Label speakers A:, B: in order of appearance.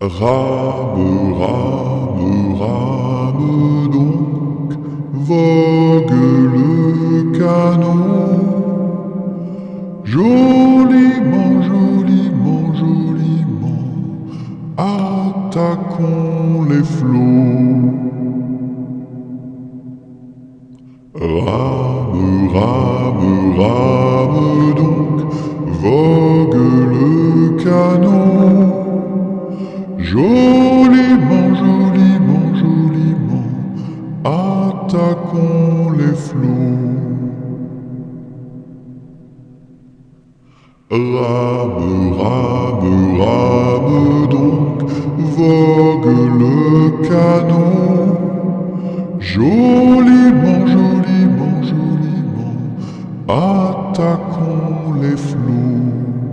A: Rame, rame, rame donc, vogue le canot. Joliment, joliment, joliment, attaquons les flots. Rame, rame, rame donc, vogue le canot. Joliment, joliment, joliment, attaquons les flots. Rame, rame, rame donc, vogue le canot. Joliment, joliment, joliment, attaquons les flots.